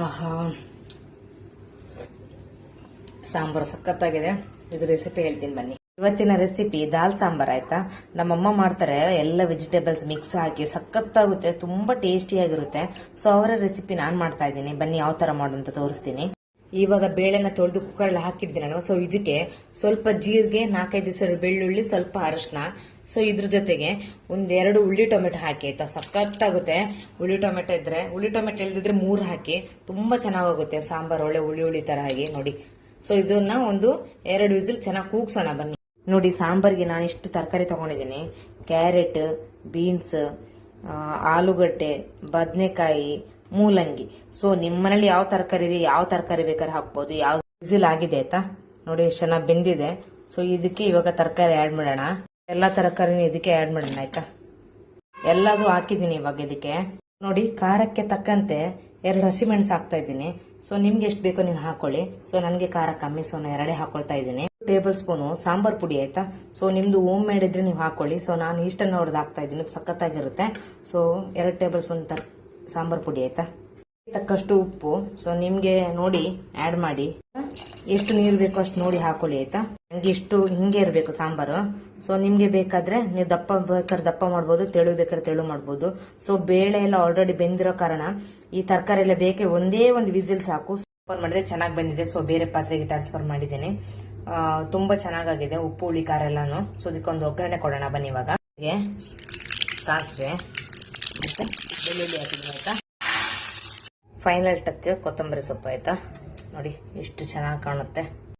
ಆಹಾ, ಸಾಂಬಾರು ಸಖತ್ತಾಗಿದೆ. ಇದು ರೆಸಿಪಿ ಹೇಳ್ತೀನಿ ಬನ್ನಿ. ಇವತ್ತಿನ ರೆಸಿಪಿ ದಾಲ್ ಸಾಂಬಾರ್ ಆಯ್ತಾ. ನಮ್ಮಮ್ಮ ಮಾಡ್ತಾರೆ, ಎಲ್ಲ ವೆಜಿಟೇಬಲ್ಸ್ ಮಿಕ್ಸ್ ಹಾಕಿ ಸಖತ್ತಾಗುತ್ತೆ, ತುಂಬಾ ಟೇಸ್ಟಿಯಾಗಿರುತ್ತೆ. ಸೊ ಅವರ ರೆಸಿಪಿ ನಾನ್ ಮಾಡ್ತಾ ಇದ್ದೀನಿ, ಬನ್ನಿ ಯಾವ ತರ ಮಾಡೋಂತ ತೋರಿಸ್ತೀನಿ. ಇವಾಗ ಬೇಳೆನ ತೊಳೆದು ಕುಕ್ಕರಲ್ಲಿ ಹಾಕಿರ್ತೀನಿ ನಾನು. ಸೊ ಇದಕ್ಕೆ ಸ್ವಲ್ಪ ಜೀರಿಗೆ, 4-5 ದಿವಸ ಬೆಳ್ಳುಳ್ಳಿ, ಸ್ವಲ್ಪ ಅರಶಿನ. ಸೊ ಇದ್ರ ಜೊತೆಗೆ 1-2 ಉಳ್ಳಿ ಟೊಮೆಟೊ ಹಾಕಿ ಆಯ್ತಾ. ಸಖತ್ತಾಗುತ್ತೆ ಉಳ್ಳಿ ಟೊಮೆಟೊ ಇದ್ರೆ. ಉಳ್ಳಿ ಟೊಮೆಟೊ ಇಲ್ದಿದ್ರೆ 3 ಹಾಕಿ, ತುಂಬಾ ಚೆನ್ನಾಗುತ್ತೆ ಸಾಂಬಾರ್, ಒಳ್ಳೆ ಹುಳಿ ತರ ಆಗಿ ನೋಡಿ. ಸೊ ಇದನ್ನ 1-2 ವಿಸಿಲ್ ಚೆನ್ನಾಗಿ ಕೂಗ್ಸೋಣ ಬನ್ನಿ. ನೋಡಿ, ಸಾಂಬಾರ್ಗೆ ನಾನು ಇಷ್ಟು ತರಕಾರಿ ತಗೊಂಡಿದ್ದೀನಿ. ಕ್ಯಾರೆಟ್, ಬೀನ್ಸ್, ಆಲೂಗಡ್ಡೆ, ಬದನೆಕಾಯಿ, ಮೂಲಂಗಿ. ಸೊ ನಿಮ್ಮನೇಲಿ ಯಾವ ತರಕಾರಿ ಇದೆ, ಯಾವ ತರಕಾರಿ ಬೇಕಾದ್ರೆ ಹಾಕ್ಬೋದು. ಯಾವ ವಿಸಿಲ್ ಆಗಿದೆ ಆಯ್ತಾ. ನೋಡಿ ಎಷ್ಟು ಚೆನ್ನಾಗಿ ಬೆಂದಿದೆ. ಸೊ ಇದಕ್ಕೆ ಇವಾಗ ತರಕಾರಿ ಆಡ್ ಮಾಡೋಣ. ಎಲ್ಲಾ ತರಕಾರಿನೂ ಇದಕ್ಕೆ ಆಡ್ ಮಾಡೋಣ ಆಯ್ತಾ. ಎಲ್ಲದೂ ಹಾಕಿದ್ದೀನಿ ಇವಾಗ ಇದಕ್ಕೆ. ನೋಡಿ, ಖಾರಕ್ಕೆ ತಕ್ಕಂತೆ 2 ಹಸಿಮೆಣಸು ಹಾಕ್ತಾ ಇದ್ದೀನಿ. ಸೊ ನಿಮ್ಗೆ ಎಷ್ಟು ಬೇಕೋ ನೀವು ಹಾಕೊಳ್ಳಿ. ಸೊ ನನಗೆ ಖಾರ ಕಮ್ಮಿ, ಸೊ ನಾನು 2 ಹಾಕೊಳ್ತಾ ಇದ್ದೀನಿ. 2 ಟೇಬಲ್ ಸ್ಪೂನು ಸಾಂಬಾರ್ ಪುಡಿ ಆಯ್ತಾ. ಸೊ ನಿಮ್ದು ಹೋಮ್ ಮೇಡ್ ಇದ್ರೆ ನೀವು ಹಾಕೊಳ್ಳಿ. ಸೊ ನಾನು ಇಷ್ಟನ್ನು ಹೊಡೆದು ಹಾಕ್ತಾ ಇದ್ದೀನಿ, ಸಖತ್ತಾಗಿರುತ್ತೆ. ಸೊ 2 ಟೇಬಲ್ ಸ್ಪೂನ್ ಸಾಂಬಾರ್ ಪುಡಿ ಆಯ್ತಾ. ತಕ್ಕಷ್ಟು ಉಪ್ಪು. ಸೊ ನಿಮ್ಗೆ ನೋಡಿ ಆಡ್ ಮಾಡಿ. ಎಷ್ಟು ನೀರು ಬೇಕೋ ಅಷ್ಟು ನೋಡಿ ಹಾಕೊಳ್ಳಿ ಆಯ್ತಾ. ನಂಗೆ ಇಷ್ಟು ಹಿಂಗೆ ಇರಬೇಕು ಸಾಂಬಾರು. ಸೊ ನಿಮ್ಗೆ ಬೇಕಾದ್ರೆ ನೀವು ದಪ್ಪ ಬೇಕಾದ್ರೆ ದಪ್ಪ ಮಾಡ್ಬೋದು, ತೆಳು ಬೇಕಾದ್ರೆ ತೆಳು ಮಾಡ್ಬೋದು. ಸೊ ಬೇಳೆ ಎಲ್ಲ ಆಲ್ರೆಡಿ ಬೆಂದಿರೋ ಕಾರಣ ಈ ತರಕಾರಿ ಎಲ್ಲ ಬೇಕೆ ಒಂದೇ ಒಂದು ವಿಸಿಲ್ ಸಾಕು. ಓಪನ್ ಮಾಡಿದ್ರೆ ಚೆನ್ನಾಗಿ ಬಂದಿದೆ. ಸೊ ಬೇರೆ ಪಾತ್ರೆಗೆ ಟ್ರಾನ್ಸ್ಫರ್ ಮಾಡಿದ್ದೀನಿ. ತುಂಬಾ ಚೆನ್ನಾಗಿದೆ ಉಪ್ಪು, ಹುಳಿ, ಖಾರ ಎಲ್ಲಾನು. ಸೊ ಇದಕ್ಕೊಂದು ಒಗ್ಗರಣೆ ಕೊಡೋಣ ಬನ್ನಿ. ಇವಾಗ ಸಾಸಿವೆ ಮತ್ತೆ ಬೆಳ್ಳುಳ್ಳಿ ಹಾಕಿದ್ದೀನಿ ಆಯ್ತಾ. ಫೈನಲ್ ಟಚ್ ಕೊತ್ತಂಬರಿ ಸೊಪ್ಪು ಆಯ್ತಾ. ನೋಡಿ ಎಷ್ಟು ಚೆನ್ನಾಗಿ ಕಾಣುತ್ತೆ.